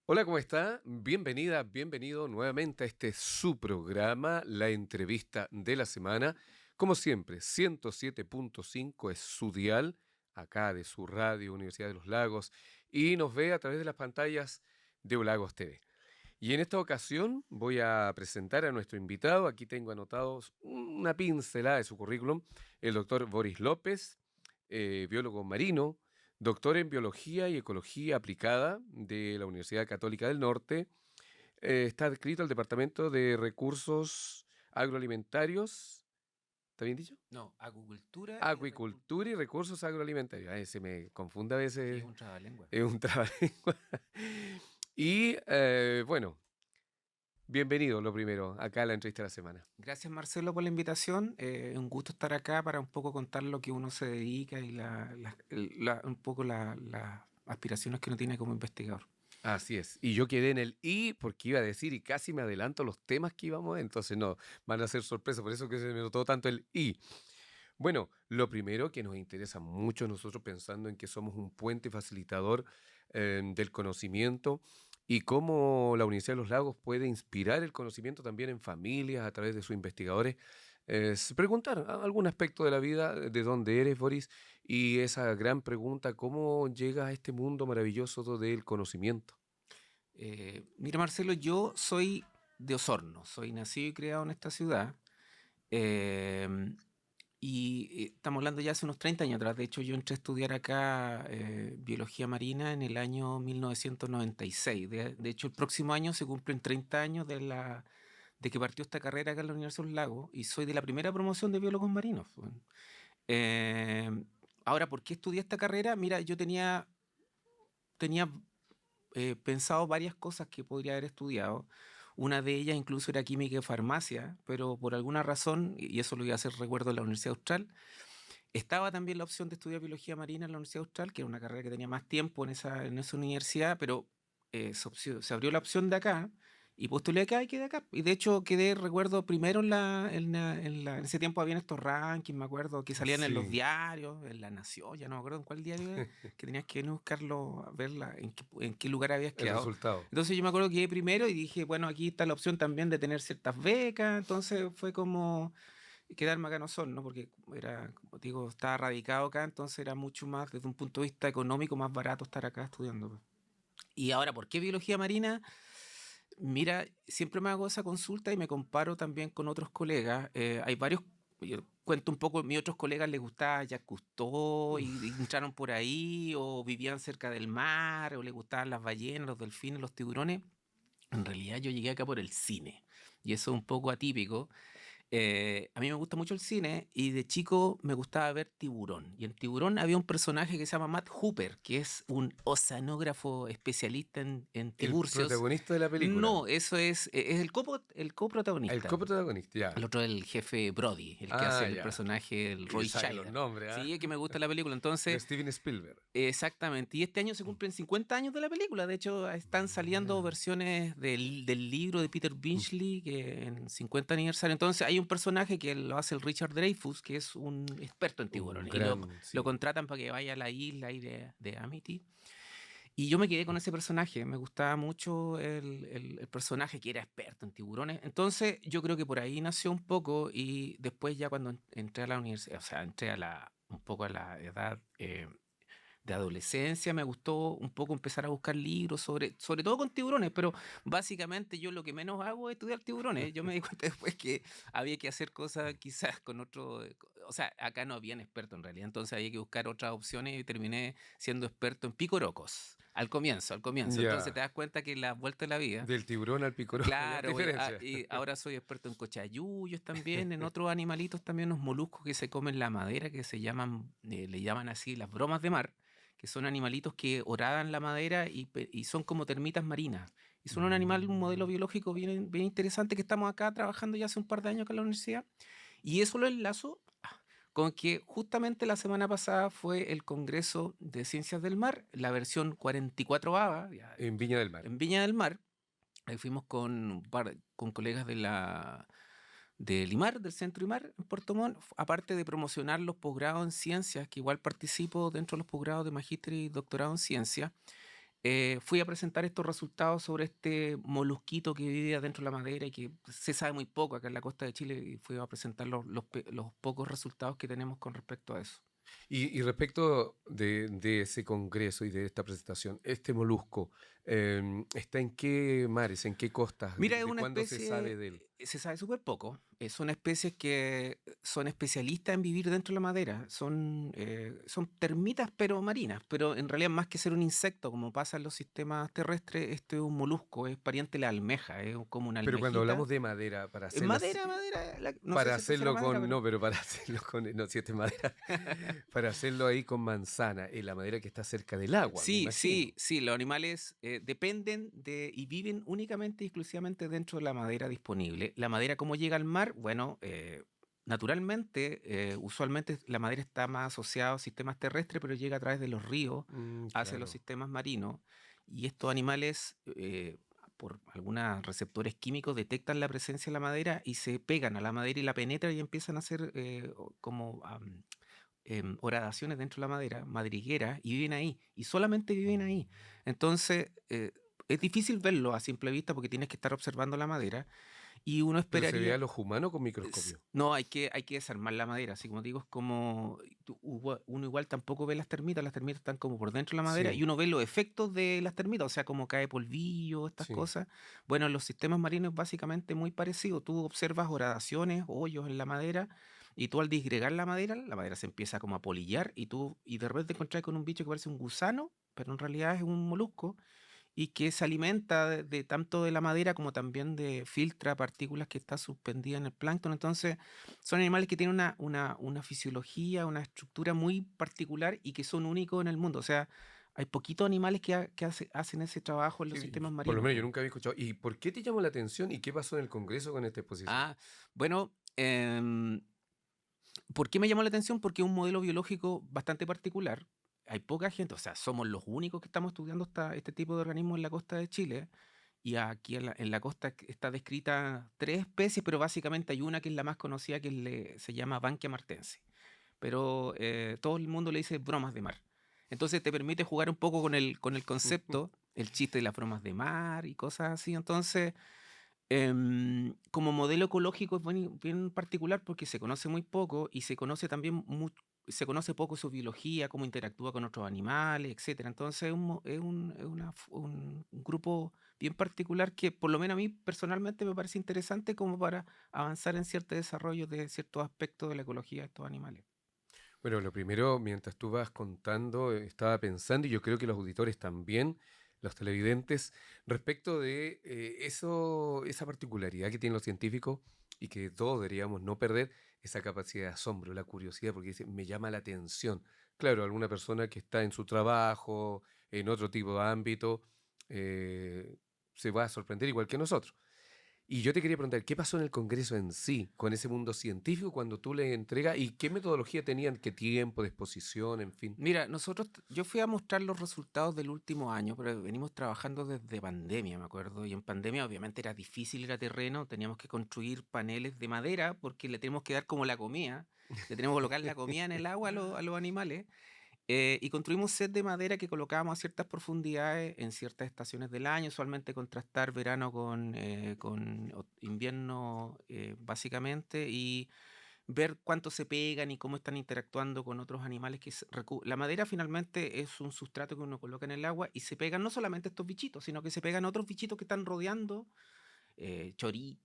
Hola, ¿cómo está? Bienvenida, bienvenido nuevamente a este su programa, la entrevista de la semana. Como siempre, 107.5 es su dial, acá de su radio Universidad de los Lagos, y nos ve a través de las pantallas de Lagos TV. Y en esta ocasión voy a presentar a nuestro invitado. Aquí tengo anotados una pincelada de su currículum, el doctor Boris López, biólogo marino, doctor en Biología y Ecología Aplicada de la Universidad Católica del Norte. Está adscrito al Departamento de Recursos Agroalimentarios. ¿Está bien dicho? No, acuicultura y Acuicultura y Recursos Agroalimentarios. Ay, se me confunde a sí, es veces, un trabalengua. es un trabalengua. Y bueno, bienvenido, lo primero, acá a la entrevista de la semana. Gracias Marcelo por la invitación. Es un gusto estar acá para un poco contar lo que uno se dedica y un poco las aspiraciones que uno tiene como investigador. Así es. Y yo quedé en el I porque iba a decir y casi me adelanto los temas que íbamos a ver, entonces no, van a ser sorpresas, por eso que se me notó tanto el I. Bueno, lo primero que nos interesa mucho nosotros pensando en que somos un puente facilitador del conocimiento y cómo la Universidad de los Lagos puede inspirar el conocimiento también en familias a través de sus investigadores, es preguntar algún aspecto de la vida, de dónde eres, Boris, y esa gran pregunta, ¿cómo llegas a este mundo maravilloso del conocimiento? Mira Marcelo, yo soy de Osorno, soy nacido y criado en esta ciudad. eh, Estamos hablando ya hace unos 30 años atrás. De hecho, yo entré a estudiar acá biología marina en el año 1996. De hecho, el próximo año se cumplen 30 años de que partió esta carrera acá en la Universidad de los Lagos y soy de la primera promoción de biólogos marinos. Bueno. Eh, Ahora, ¿por qué estudié esta carrera? Mira, yo tenía pensado varias cosas que podría haber estudiado. Una de ellas incluso era química y farmacia, pero por alguna razón, y eso lo iba a hacer recuerdo en la Universidad Austral, estaba también la opción de estudiar biología marina en la Universidad Austral, que era una carrera que tenía más tiempo en esa universidad, pero se abrió la opción de acá y postulé acá y quedé acá. Y de hecho quedé, recuerdo, primero en ese tiempo habían estos rankings, me acuerdo, que salían en los Sí, diarios, en La Nación, ya no me acuerdo en cuál diario era, que tenías que venir a buscarlo, a verla, en qué lugar habías el quedado. resultado. Entonces yo me acuerdo que quedé primero y dije, bueno, aquí está la opción también de tener ciertas becas, entonces fue como quedarme acá en Osorno, porque era, como te digo, estaba radicado acá, entonces era mucho más, desde un punto de vista económico, más barato estar acá estudiando, pues. Y ahora, ¿por qué biología marina? Mira, siempre me hago esa consulta y me comparo también con otros colegas. Hay varios, yo cuento un poco, a mis otros colegas les gustaba Jacques Cousteau y entraron por ahí, o vivían cerca del mar, o les gustaban las ballenas, los delfines, los tiburones. En realidad yo llegué acá por el cine, y eso es un poco atípico. A mí me gusta mucho el cine y de chico me gustaba ver Tiburón. Y en Tiburón había un personaje que se llama Matt Hooper, que es un oceanógrafo especialista en El tiburcios. protagonista de la película. No, eso es el El coprotagonista. coprotagonista, ya. El otro es el jefe Brody, el que hace Ah, el ya. personaje, el Y Roy sabe los Scheider. nombres, ¿ah? Sí, es que me gusta la película. De Entonces, Steven Spielberg. exactamente. Y este año se cumplen 50 años de la película. De hecho, están saliendo Mira. versiones del libro de Peter Benchley, que en 50 aniversario. Entonces, hay un personaje que lo hace el Richard Dreyfuss, que es un experto en Un tiburones. gran, Lo sí. contratan para que vaya a la isla ahí de Amity. Y yo me quedé con ese personaje. Me gustaba mucho el personaje que era experto en tiburones. Entonces, yo creo que por ahí nació un poco. Y después, ya cuando entré a la universidad, o sea, entré un poco a la edad. De adolescencia me gustó un poco empezar a buscar libros sobre todo con tiburones, pero básicamente yo lo que menos hago es estudiar tiburones. Yo me di cuenta después que había que hacer cosas quizás con otro, o sea, acá no habían expertos en realidad, entonces había que buscar otras opciones y terminé siendo experto en picorocos. Al comienzo. Entonces te Ya. das cuenta que la vuelta de la vida. Del tiburón al picorón, hay harta Claro, diferencia. y ahora soy experto en cochayuyos también, en otros animalitos también, unos moluscos que se comen la madera, que se llaman, le llaman así las bromas de mar, que son animalitos que horadan la madera y son como termitas marinas. Y son un animal, un modelo Mm, biológico bien interesante que estamos acá trabajando ya hace un par de años acá en la universidad. Y eso lo enlazo con que justamente la semana pasada fue el Congreso de Ciencias del Mar, la versión 44ª, ya, en Viña del Mar. en Viña del Mar. Ahí fuimos con colegas del IMAR, del Centro IMAR en Puerto Montt, aparte de promocionar los posgrados en ciencias, que igual participo dentro de los posgrados de magíster y doctorado en ciencias. fui a presentar estos resultados sobre este molusquito que vive adentro de la madera y que se sabe muy poco acá en la costa de Chile, y fui a presentar los pocos resultados que tenemos con respecto a eso. Y respecto de ese congreso y de esta presentación, este molusco, ¿está en qué mares, en qué costas? Mira, es De una cuándo se sabe especie, de él? se sabe súper poco. Son especies que son especialistas en vivir dentro de la madera. Son termitas, pero marinas. Pero en realidad, más que ser un insecto, como pasa en los sistemas terrestres, esto es un molusco, es pariente de la almeja, es como una Pero cuando almejita. hablamos de madera, para hacerlo así, Madera, madera, no sé para si esto será hacerlo madera, con, pero... no, pero para hacerlo con, no, si este es madera, para hacerlo ahí con manzana, la madera que está cerca del agua, me Sí, imagino. sí, sí, los animales dependen de y viven únicamente y exclusivamente dentro de la madera disponible. La madera, ¿cómo llega al mar? Bueno, naturalmente, usualmente la madera está más asociada a sistemas terrestres, pero llega a través de los ríos hacia los Claro. sistemas marinos. Y estos animales, por algunos receptores químicos, detectan la presencia de la madera y se pegan a la madera y la penetran y empiezan a hacer como horadaciones dentro de la madera, madrigueras, y viven ahí, y solamente viven ahí. Entonces, es difícil verlo a simple vista porque tienes que estar observando la madera, y uno Pero se ve esperaría... a los humanos con microscopio. No, hay que desarmar la madera, así como digo, es como... Uno igual tampoco ve las termitas están como por dentro de la madera, y Sí, uno ve los efectos de las termitas, o sea, como cae polvillo, estas sí. cosas. Bueno, en los sistemas marinos es básicamente muy parecido. Tú observas horadaciones, hoyos en la madera, y tú al disgregar la madera se empieza como a polillar, y de repente te encontrás con un bicho que parece un gusano, pero en realidad es un molusco, y que se alimenta tanto de la madera como también de filtra partículas que está suspendida en el plancton. Entonces, son animales que tienen una fisiología, una estructura muy particular y que son únicos en el mundo. O sea, hay poquitos animales que hacen ese trabajo en los Sí, sistemas por lo marinos, menos yo po. nunca había escuchado. ¿Y por qué te llamó la atención y qué pasó en el Congreso con esta exposición? Ah, bueno, ¿por qué me llamó la atención? Porque es un modelo biológico bastante particular. Hay poca gente, o sea, somos los únicos que estamos estudiando este tipo de organismos en la costa de Chile. Y aquí en la costa está descrita tres especies, pero básicamente hay una que es la más conocida, que se llama Bankia martense. Pero todo el mundo le dice bromas de mar. Entonces te permite jugar un poco con el concepto, el chiste de las bromas de mar y cosas así. Entonces, como modelo ecológico es bien particular porque se conoce muy poco, y se conoce también se conoce poco su biología, cómo interactúa con otros animales, etcétera. Entonces es un grupo bien particular que por lo menos a mí personalmente me parece interesante como para avanzar en cierto desarrollo de ciertos aspectos de la ecología de estos animales. Bueno, lo primero, mientras tú vas contando, estaba pensando, y yo creo que los auditores también, los televidentes, respecto de esa particularidad que tienen los científicos y que todos deberíamos no perder, esa capacidad de asombro, la curiosidad, porque dice, me llama la atención. Claro, alguna persona que está en su trabajo, en otro tipo de ámbito, eh, se va a sorprender igual que nosotros. Y yo te quería preguntar, ¿qué pasó en el Congreso en sí, con ese mundo científico cuando tú le entregas y qué metodología tenían, qué tiempo de exposición, en fin? Mira, yo fui a mostrar los resultados del último año, pero venimos trabajando desde pandemia, me acuerdo, y en pandemia obviamente era difícil ir a terreno, teníamos que construir paneles de madera porque le tenemos que dar como la comida, le tenemos que colocar la comida en el agua a los animales, y construimos set de madera que colocábamos a ciertas profundidades en ciertas estaciones del año, usualmente contrastar verano con invierno, básicamente, y ver cuánto se pegan y cómo están interactuando con otros animales la madera finalmente es un sustrato que uno coloca en el agua, y se pegan no solamente estos bichitos, sino que se pegan otros bichitos que están rodeando, choritos,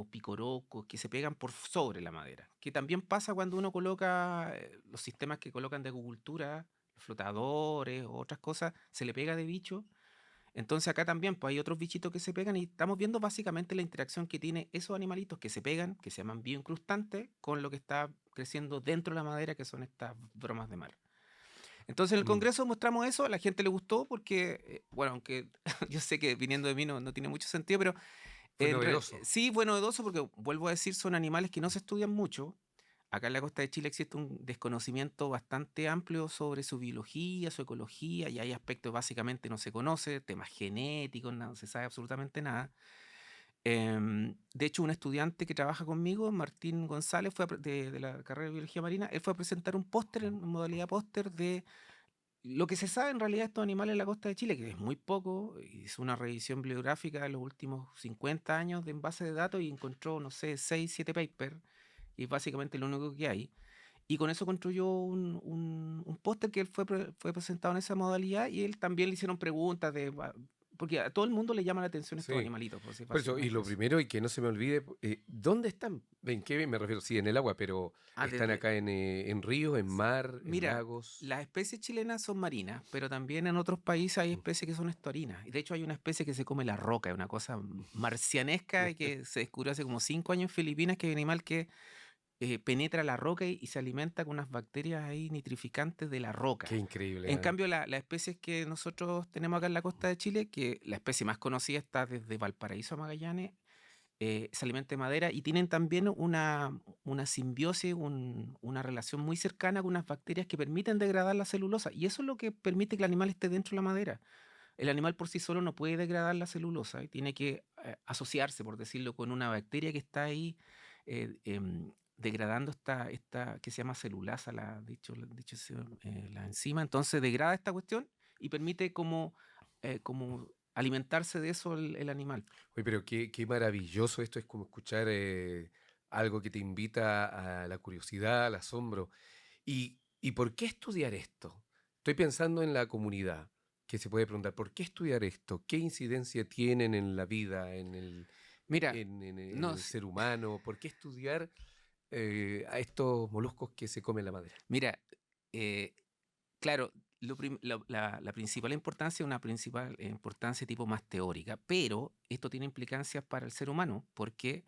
picorocos, que se pegan por sobre la madera. Que también pasa cuando uno coloca los sistemas que colocan de acuicultura, flotadores o otras cosas, se le pega de bicho. Entonces acá también pues, hay otros bichitos que se pegan, y estamos viendo básicamente la interacción que tiene esos animalitos que se pegan, que se llaman bioincrustantes, con lo que está creciendo dentro de la madera, que son estas bromas de mar. Entonces en el Mm, Congreso mostramos eso, a la gente le gustó porque, bueno, aunque yo sé que viniendo de mí no tiene mucho sentido, pero fue novedoso. sí fue novedoso porque, vuelvo a decir, son animales que no se estudian mucho. Acá en la costa de Chile existe un desconocimiento bastante amplio sobre su biología, su ecología, y hay aspectos básicamente no se conoce, temas genéticos, no se sabe absolutamente nada. De hecho, un estudiante que trabaja conmigo, Martín González, de la carrera de Biología Marina, él fue a presentar un póster en modalidad póster lo que se sabe en realidad de estos animales en la costa de Chile, que es muy poco, hizo una revisión bibliográfica de los últimos 50 años en base de datos y encontró, no sé, 6 7 papers, y es básicamente lo único que hay. Y con eso construyó un póster que él fue presentado en esa modalidad y él también le hicieron preguntas porque a todo el mundo le llama la atención estos Sí. animalitos, pues es Por eso, y básicamente lo eso. primero, y que no se me olvide, ¿dónde están? ¿En qué me refiero? Sí, en el agua, pero Ah, ¿están acá en ríos, en mar, en Mira, lagos? las especies chilenas son marinas, pero también en otros países hay especies que son estuarinas. Y de hecho hay una especie que se come la roca, es una cosa marcianesca y que se descubrió hace como 5 años en Filipinas, que es un animal que penetra la roca y se alimenta con unas bacterias ahí nitrificantes de la Qué roca. increíble, En ¿eh? cambio, las especies que nosotros tenemos acá en la costa de Chile, que la especie más conocida está desde Valparaíso a Magallanes, se alimenta de madera y tienen también una simbiosis, una relación muy cercana con unas bacterias que permiten degradar la celulosa. Y eso es lo que permite que el animal esté dentro de la madera. El animal por sí solo no puede degradar la celulosa y tiene que asociarse, por decirlo, con una bacteria que está ahí degradando esta que se llama celulasa, la enzima. Entonces degrada esta cuestión y permite como alimentarse de eso el animal. Oye, pero qué maravilloso esto, es como escuchar algo que te invita a la curiosidad, al asombro. ¿Y por qué estudiar esto? Estoy pensando en la comunidad, que se puede preguntar, ¿por qué estudiar esto? ¿Qué incidencia tienen en la vida, Mira, en no, el ser humano? ¿Por qué estudiar a estos moluscos que se comen la madera? mira, eh, claro, la principal importancia es una principal importancia tipo más teórica, pero esto tiene implicancias para el ser humano, porque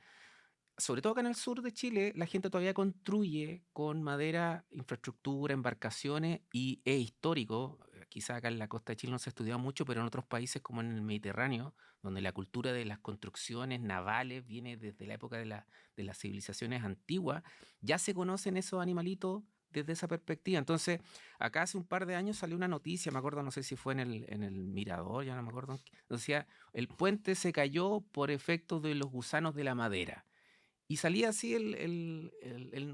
sobre todo acá en el sur de Chile, la gente todavía construye con madera, infraestructura, embarcaciones y es histórico. Quizá acá en la costa de Chile no se ha estudiado mucho, pero en otros países como en el Mediterráneo, donde la cultura de las construcciones navales viene desde la época de las civilizaciones antiguas, ya se conocen esos animalitos desde esa perspectiva. Entonces, acá hace un par de años salió una noticia, me acuerdo, no sé si fue en el Mirador, ya no me acuerdo, decía, el puente se cayó por efecto de los gusanos de la madera. Y salía así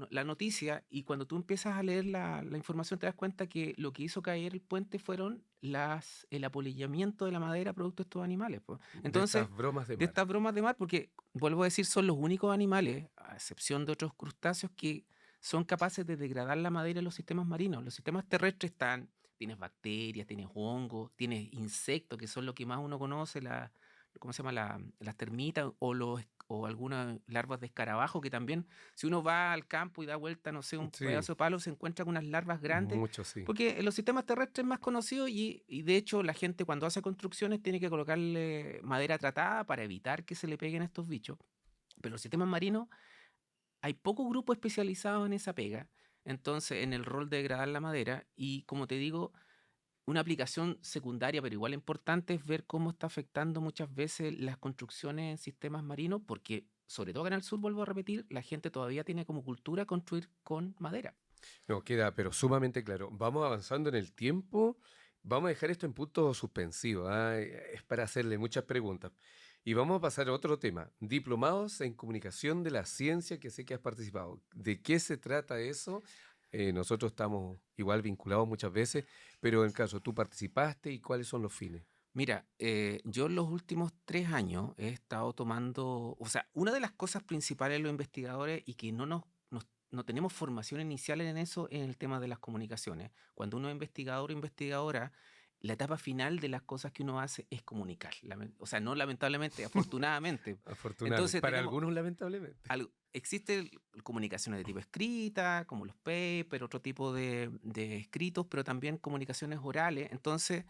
la noticia y cuando tú empiezas a leer la información te das cuenta que lo que hizo caer el puente fueron el apolillamiento de la madera producto de estos animales, po. De Entonces, estas bromas de de mar. estas bromas de mar, porque vuelvo a decir, son los únicos animales, a excepción de otros crustáceos, que son capaces de degradar la madera en los sistemas marinos. Los sistemas terrestres tienes bacterias, tienes hongos, tienes insectos, que son lo que más uno conoce, ¿cómo se llama? Las termitas o algunas larvas de escarabajo que también, si uno va al campo y da vuelta, no sé, un Sí, pedazo de palo, se encuentra con unas larvas grandes, mucho sí. porque en los sistemas terrestres es más conocido y de hecho la gente cuando hace construcciones tiene que colocarle madera tratada para evitar que se le peguen estos bichos. Pero en los sistemas marinos hay poco grupo especializado en esa pega, entonces en el rol de degradar la madera y como te digo, una aplicación secundaria, pero igual importante, es ver cómo está afectando muchas veces las construcciones en sistemas marinos, porque sobre todo acá en el sur, vuelvo a repetir, la gente todavía tiene como cultura construir con madera. No, queda, pero sumamente claro. Vamos avanzando en el tiempo. Vamos a dejar esto en punto suspensivo. Es para hacerle muchas preguntas. Y vamos a pasar a otro tema. Diplomados en comunicación de la ciencia, que sé que has participado. ¿De qué se trata eso? Nosotros estamos igual vinculados muchas veces, pero en caso tú participaste y cuáles son los fines. Mira, yo en los últimos 3 años he estado tomando, o sea, una de las cosas principales de los investigadores y que no tenemos formación inicial en eso es el tema de las comunicaciones. Cuando uno es investigador o investigadora, la etapa final de las cosas que uno hace es comunicar. O sea, no lamentablemente, afortunadamente. Afortunadamente. Entonces Para tenemos, algunos, lamentablemente. existen comunicaciones de tipo escrita, como los papers, otro tipo de escritos, pero también comunicaciones orales. Entonces,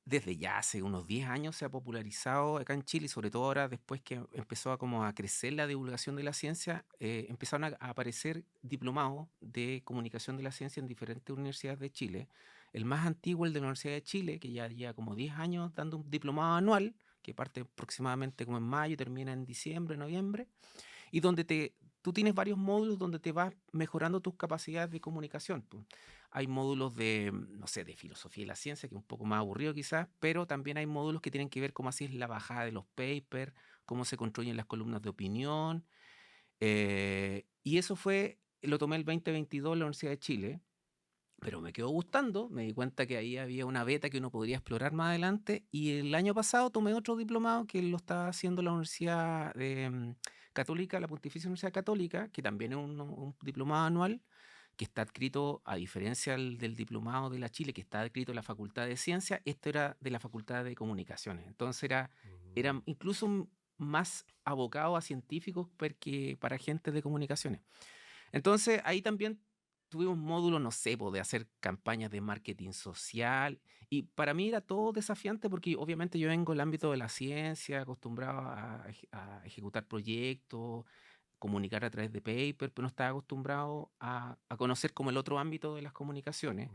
desde ya hace unos 10 años se ha popularizado acá en Chile y sobre todo ahora después que empezó a crecer la divulgación de la ciencia, empezaron a aparecer diplomados de comunicación de la ciencia en diferentes universidades de Chile. El más antiguo, el de la Universidad de Chile, que ya lleva como 10 años dando un diplomado anual, que parte aproximadamente como en mayo y termina en diciembre, noviembre, y donde tú tienes varios módulos donde te vas mejorando tus capacidades de comunicación, po. Hay módulos de, no sé, de filosofía y la ciencia, que es un poco más aburrido quizás, pero también hay módulos que tienen que ver cómo así es la bajada de los papers, cómo se construyen las columnas de opinión. Y eso lo tomé el 2022 en la Universidad de Chile. pero me quedó gustando, me di cuenta que ahí había una beta que uno podría explorar más adelante y el año pasado tomé otro diplomado que lo estaba haciendo la Universidad Católica, la Pontificia Universidad Católica, que también es un diplomado anual que está adscrito, a diferencia del diplomado de la Chile, que está adscrito a la Facultad de Ciencias, esto era de la Facultad de Comunicaciones. Entonces era Mm. incluso más abocado a científicos que para gente de comunicaciones. Entonces ahí también tuvimos módulos, no sé, de hacer campañas de marketing social y para mí era todo desafiante porque obviamente yo vengo del ámbito de la ciencia, acostumbrado a ejecutar proyectos, comunicar a través de paper, pero no estaba acostumbrado a conocer como el otro ámbito de las comunicaciones. Mm.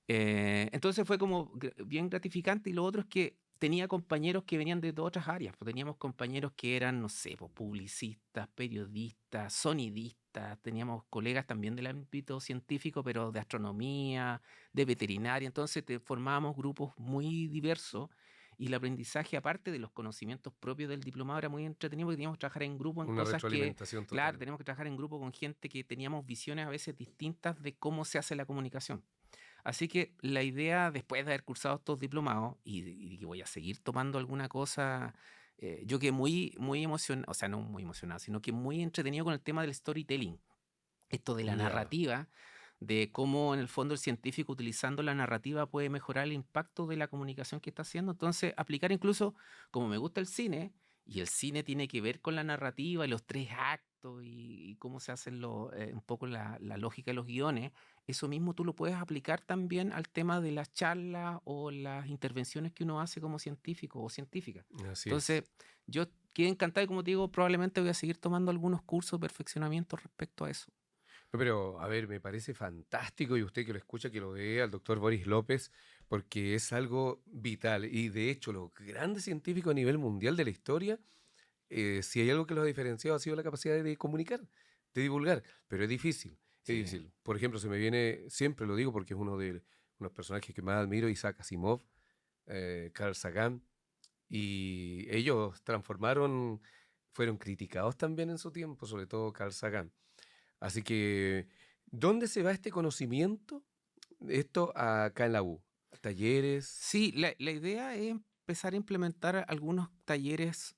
Entonces fue como bien gratificante y lo otro es que tenía compañeros que venían de otras áreas, pues teníamos compañeros que eran, no sé, pues, publicistas, periodistas, sonidistas, teníamos colegas también del ámbito científico, pero de astronomía, de veterinaria, entonces formábamos grupos muy diversos y el aprendizaje, aparte de los conocimientos propios del diplomado, era muy entretenido porque teníamos que trabajar en grupo en Una cosas que, retroalimentación claro, total. teníamos que trabajar en grupo con gente que teníamos visiones a veces distintas de cómo se hace la comunicación. Así que la idea, después de haber cursado estos diplomados y que voy a seguir tomando alguna cosa, yo quedé muy emocionado, o sea, no muy emocionado, sino que muy entretenido con el tema del storytelling, esto de la Ya. narrativa, de cómo en el fondo el científico utilizando la narrativa puede mejorar el impacto de la comunicación que está haciendo. Entonces, aplicar incluso, como me gusta el cine, y el cine tiene que ver con la narrativa y los tres actos y cómo se hacen un poco la lógica de los guiones, eso mismo tú lo puedes aplicar también al tema de las charlas o las intervenciones que uno hace como científico o científica. Así es. Entonces, yo quedé encantado y como te digo, probablemente voy a seguir tomando algunos cursos de perfeccionamiento respecto a eso. No, pero, a ver, me parece fantástico y usted que lo escucha, que lo vea al doctor Boris López, porque es algo vital. Y de hecho, los grandes científicos a nivel mundial de la historia, si hay algo que los ha diferenciado ha sido la capacidad de comunicar, de divulgar, pero es difícil, es Sí. difícil. Por ejemplo, se me viene, siempre lo digo porque es uno de los personajes que más admiro, Isaac Asimov, Carl Sagan, y ellos transformaron, fueron criticados también en su tiempo, sobre todo Carl Sagan. Así que, ¿dónde se va este conocimiento? Esto acá en la U. Talleres. Sí, la idea es empezar a implementar algunos talleres,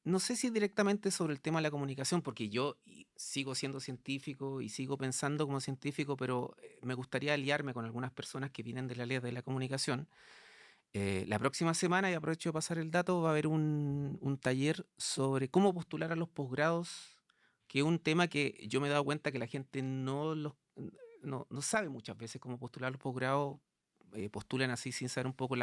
no sé si directamente sobre el tema de la comunicación, porque yo sigo siendo científico y sigo pensando como científico, pero me gustaría aliarme con algunas personas que vienen del área de la comunicación. La próxima semana, y aprovecho de pasar el dato, va a haber un taller sobre cómo postular a los posgrados, que es un tema que yo me he dado cuenta que la gente no sabe muchas veces cómo postular a los posgrados. Postulan así sin saber un poco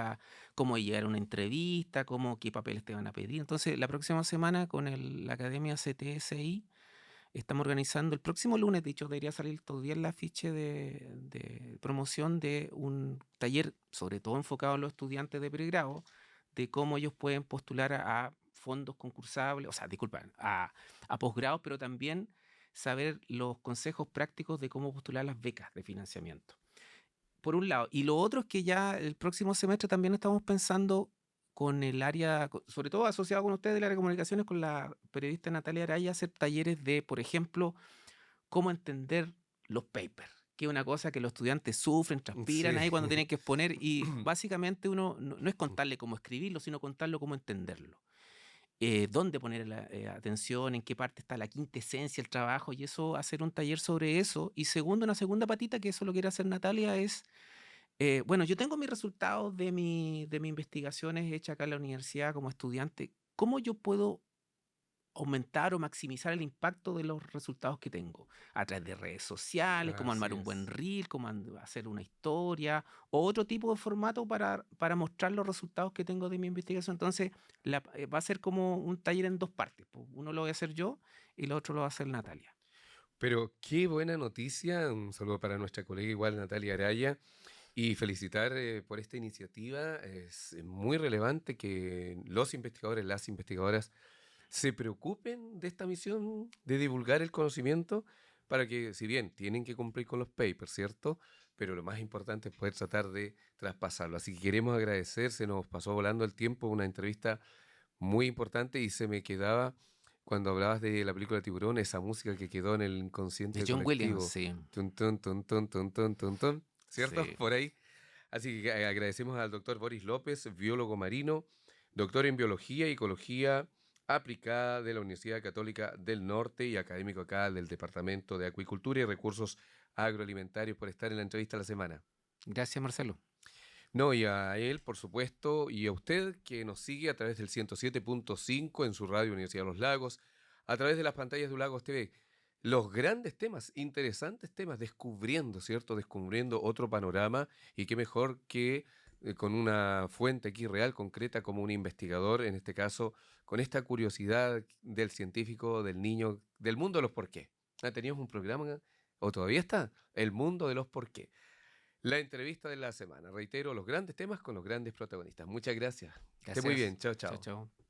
cómo llegar a una entrevista, qué papeles te van a pedir. Entonces, la próxima semana con la Academia CTSI estamos organizando el próximo lunes, de hecho debería salir todavía el afiche de promoción de un taller, sobre todo enfocado a los estudiantes de pregrado, de cómo ellos pueden postular a fondos concursables, o sea, disculpa, a posgrados, pero también saber los consejos prácticos de cómo postular las becas de financiamiento por un lado. Y lo otro es que ya el próximo semestre también estamos pensando con el área, sobre todo asociado con ustedes del área de comunicaciones, con la periodista Natalia Araya, hacer talleres de, por ejemplo, cómo entender los papers, que es una cosa que los estudiantes sufren, transpiran Sí. ahí cuando tienen que exponer y básicamente uno no es contarle cómo escribirlo, sino contarlo cómo entenderlo. Dónde poner la atención, en qué parte está la quintesencia, el trabajo, y eso, hacer un taller sobre eso. Y segundo, una segunda patita, que eso lo quiere hacer Natalia, es bueno, yo tengo mis resultados de mis investigaciones hechas acá en la universidad como estudiante. ¿Cómo yo puedo aumentar o maximizar el impacto de los resultados que tengo? A través de redes sociales, cómo armar Así un buen es. reel, cómo hacer una historia o otro tipo de formato para mostrar los resultados que tengo de mi investigación. Entonces, va a ser como un taller en dos partes, po. Uno lo voy a hacer yo y lo otro lo va a hacer Natalia. Pero qué buena noticia. Un saludo para nuestra colega igual Natalia Araya. Y felicitar por esta iniciativa. Es muy relevante que los investigadores, las investigadoras se preocupen de esta misión de divulgar el conocimiento para que, si bien tienen que cumplir con los papers, ¿cierto? Pero lo más importante es poder tratar de traspasarlo. Así que queremos agradecer, se nos pasó volando el tiempo, una entrevista muy importante y se me quedaba, cuando hablabas de la película Tiburón, esa música que quedó en el De inconsciente John Williams, colectivo. sí. Tun, tun, tun, tun, tun, tun, tun, tun. ¿cierto? Sí. Por ahí. Así que agradecemos al doctor Boris López, biólogo marino, doctor en biología y ecología aplicada de la Universidad Católica del Norte y académico acá del Departamento de Acuicultura y Recursos Agroalimentarios, por estar en la entrevista de la semana. Gracias, Marcelo. No, y a él, por supuesto, y a usted que nos sigue a través del 107.5 en su radio Universidad de los Lagos, a través de las pantallas de Lagos TV. Los grandes temas, interesantes temas, descubriendo, ¿cierto? Descubriendo otro panorama, y qué mejor que con una fuente aquí real, concreta, como un investigador, en este caso, con esta curiosidad del científico, del niño, del mundo de los por qué. Teníamos un programa, o todavía está, El mundo de los por qué. La entrevista de la semana. Reitero, los grandes temas con los grandes protagonistas. Muchas gracias. Que esté muy Gracias. bien. Chao, Chao, chao. chao.